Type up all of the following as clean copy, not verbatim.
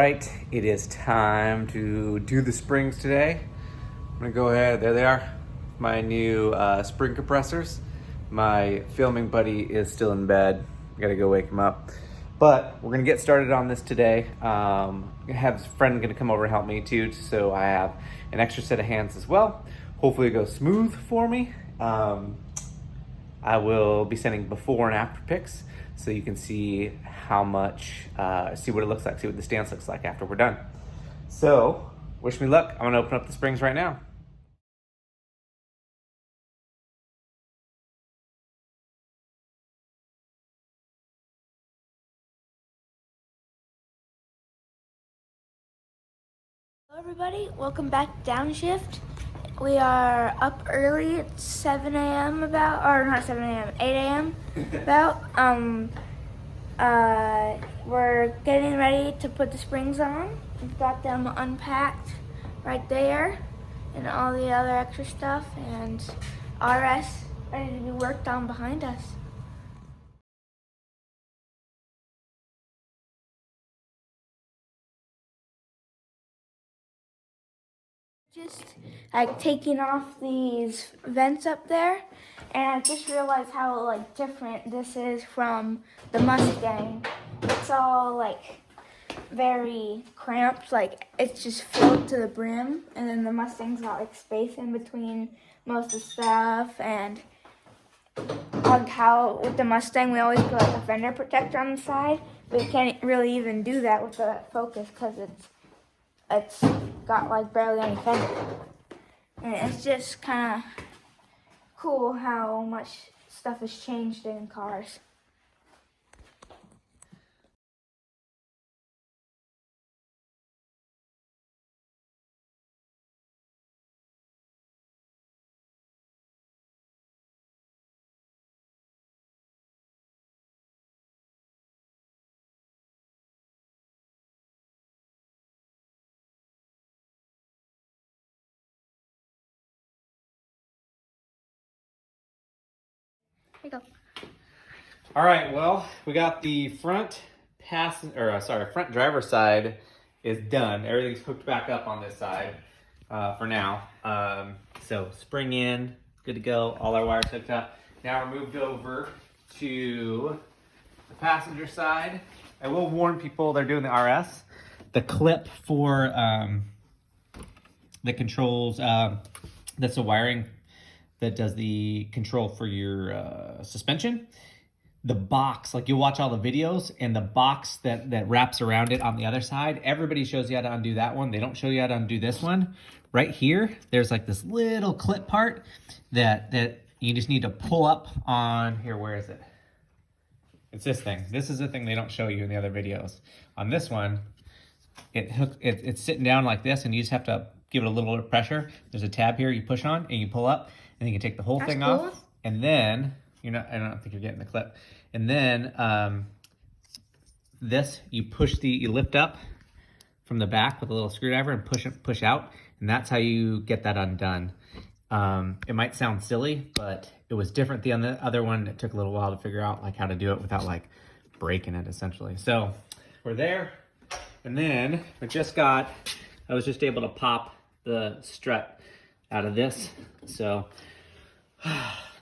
right, it is time to do the springs today. I'm gonna go ahead, there they are, my new spring compressors. My filming buddy is still in bed. I gotta go wake him up. But we're gonna get started on this today. I have a friend gonna come over and help me too, so I have an extra set of hands as well. Hopefully it goes smooth for me. I will be sending before and after pics so you can see how much, see what it looks like, see what the stance looks like after we're done. So, wish me luck. I'm gonna open up the springs right now. Hello everybody, welcome back to Downshift. We are up early, it's 7 a.m. about, or not 7 a.m., 8 a.m. about. We're getting ready to put the springs on. We've got them unpacked right there and all the other extra stuff, and RS ready to be worked on behind us. Just like taking off these vents up there, and I just realized how like different this is from the Mustang. It's all like very cramped, like it's just filled to the brim, and then the Mustang's got like space in between most of the stuff. And like how with the Mustang we always put like a fender protector on the side, but you can't really even do that with the Focus because it's got like barely any fender. And it's just kind of cool how much stuff has changed in cars. Here you go. All right, well, we got the front front driver side is done. Everything's hooked back up on this side for now. So spring in, good to go. All our wires hooked up. Now we're moved over to the passenger side. I will warn people they're doing the RS. The clip for the controls, that's the wiring that does the control for your suspension. The box, like you'll watch all the videos, and the box that wraps around it on the other side, everybody shows you how to undo that one. They don't show you how to undo this one. Right here, there's like this little clip part that you just need to pull up on here. Where is it? It's this thing. This is the thing they don't show you in the other videos. On this one, it's sitting down like this, and you just have to give it a little bit of pressure. There's a tab here you push on, and you pull up, and you can take the whole thing off. And then, I don't think you're getting the clip. And then this, you lift up from the back with a little screwdriver and push out. And that's how you get that undone. It might sound silly, but it was different than the other one. It took a little while to figure out like how to do it without like breaking it essentially. So we're there. And then I was just able to pop the strut out of this. So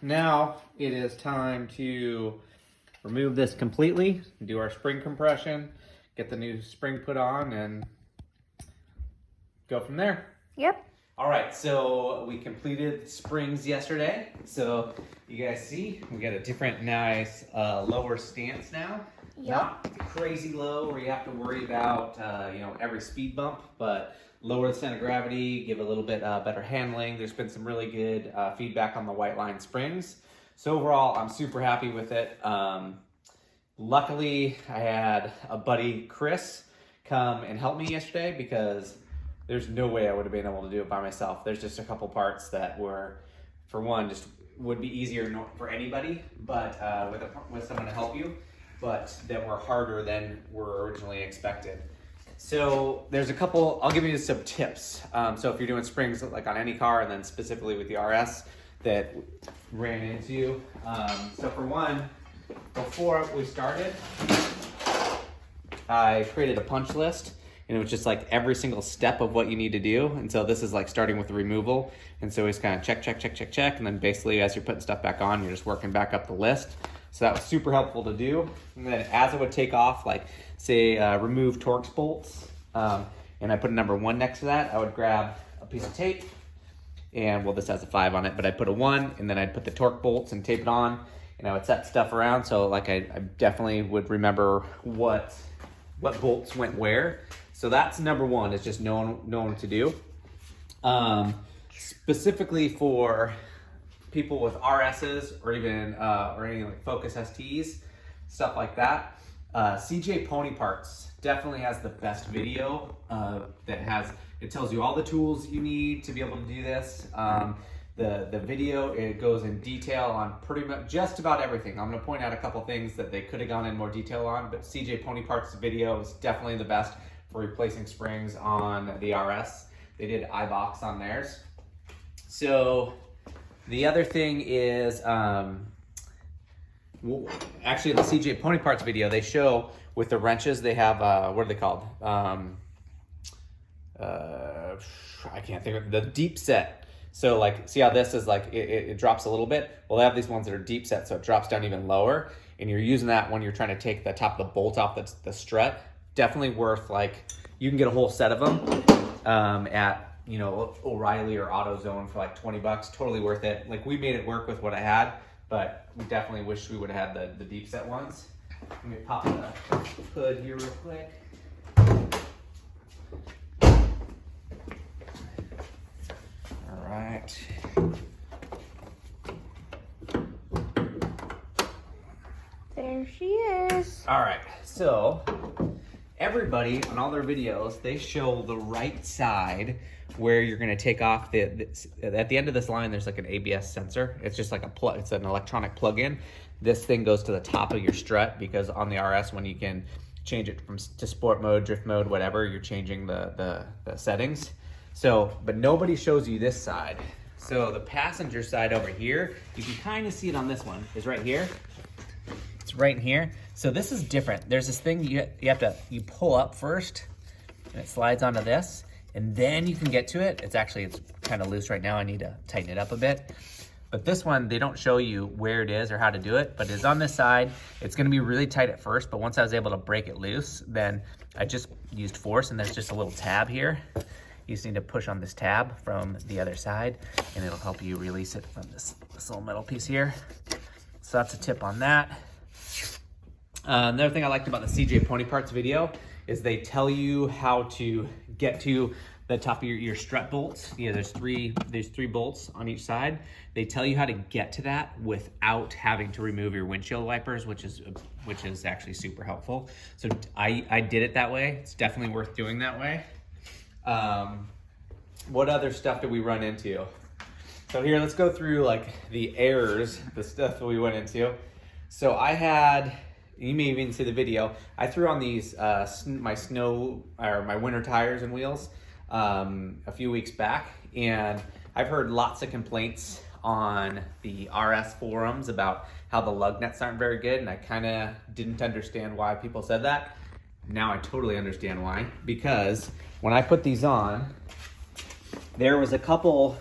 now it is time to remove this completely, do our spring compression, get the new spring put on, and go from there. Yep. All right, so we completed springs yesterday. So you guys see, we got a different nice lower stance now. Yep. Not crazy low where you have to worry about every speed bump, but lower the center of gravity, give a little bit better handling. There's been some really good feedback on the Whiteline springs. So overall, I'm super happy with it. Luckily, I had a buddy, Chris, come and help me yesterday because there's no way I would have been able to do it by myself. There's just a couple parts that were, for one, just would be easier for anybody, but with someone to help you, but that were harder than were originally expected. So there's a couple, I'll give you some tips. So if you're doing springs like on any car, and then specifically with the RS that ran into you. So for one, before we started, I created a punch list, and it was just like every single step of what you need to do. And so this is like starting with the removal. And so it's kind of check, check, check, check, check. And then basically as you're putting stuff back on, you're just working back up the list. So that was super helpful to do. And then as it would take off, like say remove Torx bolts, and I put a number 1 next to that, I would grab a piece of tape, and well, this has a 5 on it, but I'd put a 1, and then I'd put the torque bolts and tape it on, and I would set stuff around. So like I definitely would remember what bolts went where. So that's number 1, is just knowing what to do. Specifically for people with RSs or even or any like Focus STs, stuff like that. CJ Pony Parts definitely has the best video it tells you all the tools you need to be able to do this. The video, it goes in detail on pretty much just about everything. I'm going to point out a couple things that they could have gone in more detail on, but CJ Pony Parts video is definitely the best for replacing springs on the RS. They did Eibach on theirs. So the other thing is, actually the CJ Pony Parts video, they show with the wrenches, they have, what are they called? I can't think of the deep set. So like, see how this is like, it drops a little bit? Well, they have these ones that are deep set, so it drops down even lower. And you're using that when you're trying to take the top of the bolt off the strut. Definitely worth, like, you can get a whole set of them at, you know, O'Reilly or AutoZone for like $20. Totally worth it. Like, we made it work with what I had, but we definitely wish we would have had the deep set ones. Let me pop the hood here real quick. All right. There she is. All right, so everybody on all their videos, they show the right side where you're going to take off at the end of this line, there's like an ABS sensor. It's just like it's an electronic plug-in. This thing goes to the top of your strut, because on the RS, when you can change it to sport mode, drift mode, whatever, you're changing the settings. So, but nobody shows you this side. So the passenger side over here, you can kind of see it on this one, is right here. It's right in here. So this is different. There's this thing you pull up first, and it slides onto this, and then you can get to it. It's kind of loose right now. I need to tighten it up a bit. But this one, they don't show you where it is or how to do it, but it's on this side. It's gonna be really tight at first, but once I was able to break it loose, then I just used force, and there's just a little tab here. You just need to push on this tab from the other side, and it'll help you release it from this little metal piece here. So that's a tip on that. Another thing I liked about the CJ Pony Parts video is they tell you how to get to the top of your strut bolts. Yeah, there's three bolts on each side. They tell you how to get to that without having to remove your windshield wipers, which is actually super helpful. So I did it that way. It's definitely worth doing that way. What other stuff did we run into? So here, let's go through like the errors, the stuff that we went into. So I had, you may even see the video, I threw on these my winter tires and wheels a few weeks back, and I've heard lots of complaints on the RS forums about how the lug nuts aren't very good, and I kind of didn't understand why people said that. Now I totally understand why, because when I put these on, there's a couple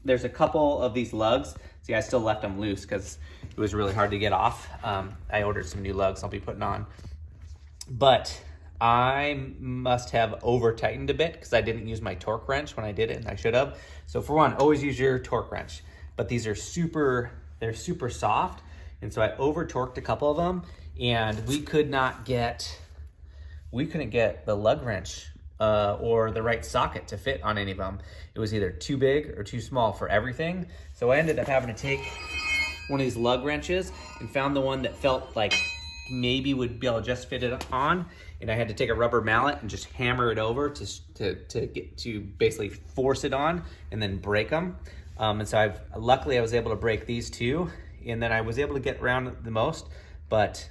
of these lugs. See, I still left them loose because it was really hard to get off. I ordered some new lugs I'll be putting on, but I must have over tightened a bit because I didn't use my torque wrench when I did it, and I should have. So for one, always use your torque wrench, but these are they're super soft. And so I over torqued a couple of them, and we couldn't get the lug wrench or the right socket to fit on any of them. It was either too big or too small for everything. So I ended up having to take one of these lug wrenches and found the one that felt like maybe would be able to just fit it on. And I had to take a rubber mallet and just hammer it over to basically force it on and then break them. And so luckily I was able to break these two, and then I was able to get around the most, but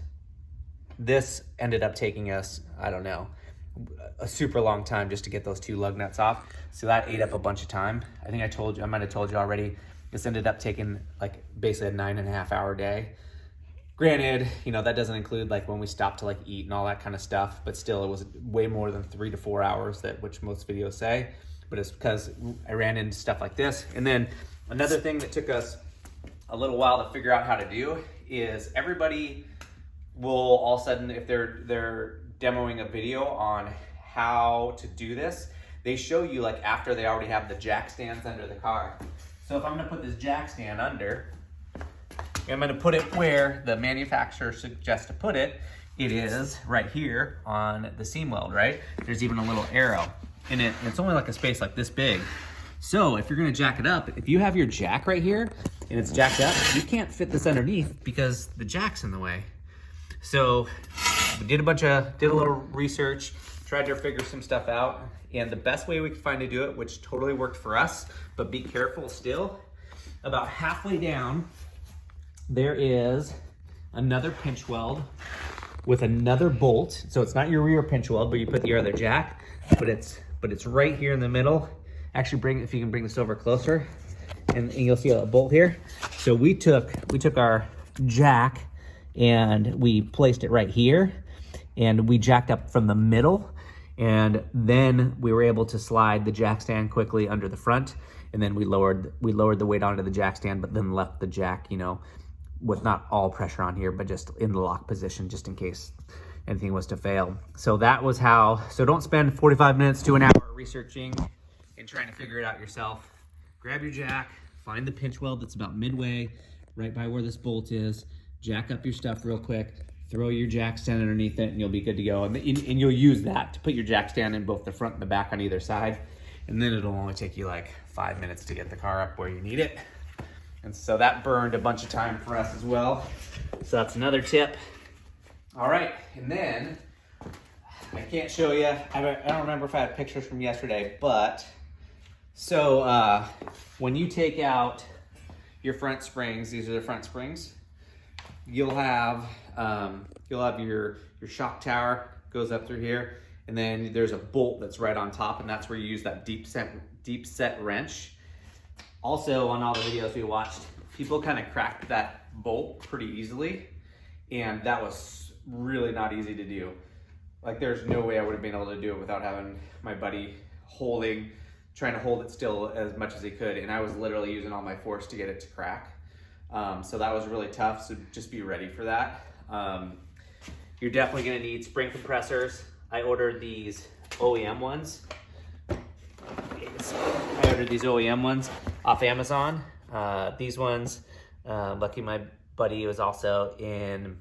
this ended up taking us, I don't know, a super long time just to get those two lug nuts off. So that ate up a bunch of time. I think I might have told you already, this ended up taking like basically a 9.5 hour day. Granted, you know, that doesn't include like when we stopped to like eat and all that kind of stuff, but still it was way more than 3 to 4 hours, that which most videos say. But it's because I ran into stuff like this. And then another thing that took us a little while to figure out how to do is everybody will all of a sudden, if they're demoing a video on how to do this, they show you like after they already have the jack stands under the car. So if I'm gonna put this jack stand under, I'm going to put it where the manufacturer suggests to put it. It is right here on the seam weld, right? There's even a little arrow in it. It's only like a space like this big. So if you're going to jack it up, if you have your jack right here and it's jacked up, you can't fit this underneath because the jack's in the way. So we did a little research, tried to figure some stuff out. And the best way we could find to do it, which totally worked for us, but be careful still, about halfway down, there is another pinch weld with another bolt. So it's not your rear pinch weld, but you put your other jack, but it's right here in the middle. Actually, if you can bring this over closer, and you'll see a bolt here. So we took our jack and we placed it right here, and we jacked up from the middle, and then we were able to slide the jack stand quickly under the front, and then we lowered the weight onto the jack stand, but then left the jack, you know, with not all pressure on here, but just in the lock position, just in case anything was to fail. So that was how. So don't spend 45 minutes to an hour researching and trying to figure it out yourself. Grab your jack, find the pinch weld that's about midway, right by where this bolt is, jack up your stuff real quick, throw your jack stand underneath it, and you'll be good to go. And you'll use that to put your jack stand in both the front and the back on either side. And then it'll only take you like 5 minutes to get the car up where you need it. And so that burned a bunch of time for us as well. So that's another tip. All right, and then I can't show you. I don't remember if I had pictures from yesterday, but so when you take out your front springs, these are the front springs. You'll have your shock tower goes up through here, and then there's a bolt that's right on top, and that's where you use that deep set wrench. Also, on all the videos we watched, people kind of cracked that bolt pretty easily, and that was really not easy to do. Like, there's no way I would have been able to do it without having my buddy trying to hold it still as much as he could, and I was literally using all my force to get it to crack. So that was really tough, so just be ready for that. You're definitely gonna need spring compressors. I ordered these OEM ones. Off Amazon. These ones, lucky my buddy was also in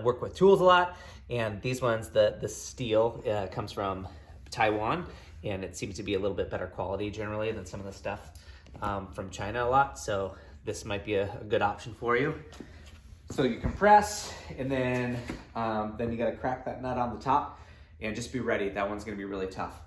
work with tools a lot, and these ones, the steel comes from Taiwan, and it seems to be a little bit better quality generally than some of the stuff from China a lot, so this might be a good option for you. So you compress, and then you gotta crack that nut on the top, and just be ready. That one's gonna be really tough.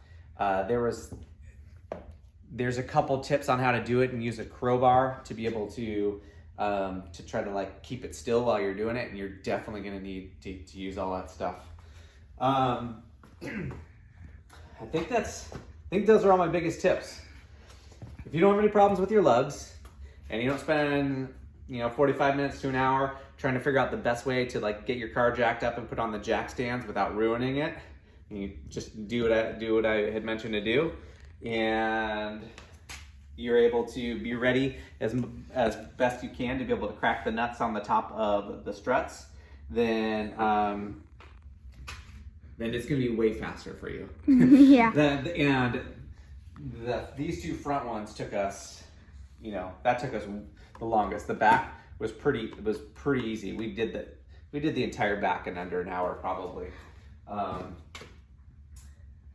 There's a couple tips on how to do it, and use a crowbar to be able to try to like keep it still while you're doing it, and you're definitely gonna need to use all that stuff. I think those are all my biggest tips. If you don't have any problems with your lugs, and you don't spend 45 minutes to an hour trying to figure out the best way to like get your car jacked up and put on the jack stands without ruining it, you just do what I had mentioned to do, and you're able to be ready as best you can to be able to crack the nuts on the top of the struts, then it's going to be way faster for you. Yeah. These two front ones took us, that took us the longest. The back was pretty easy. We did the entire back in under an hour probably.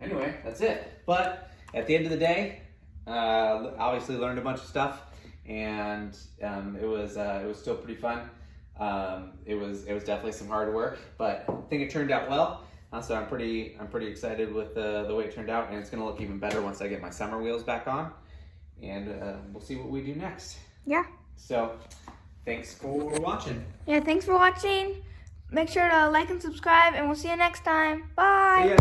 Anyway, that's it. But at the end of the day, obviously learned a bunch of stuff, and it was still pretty fun. It was definitely some hard work, but I think it turned out well. So I'm pretty excited with the way it turned out, and it's gonna look even better once I get my summer wheels back on, and we'll see what we do next. Yeah. So thanks for watching. Yeah, thanks for watching. Make sure to like and subscribe, and we'll see you next time. Bye. See ya.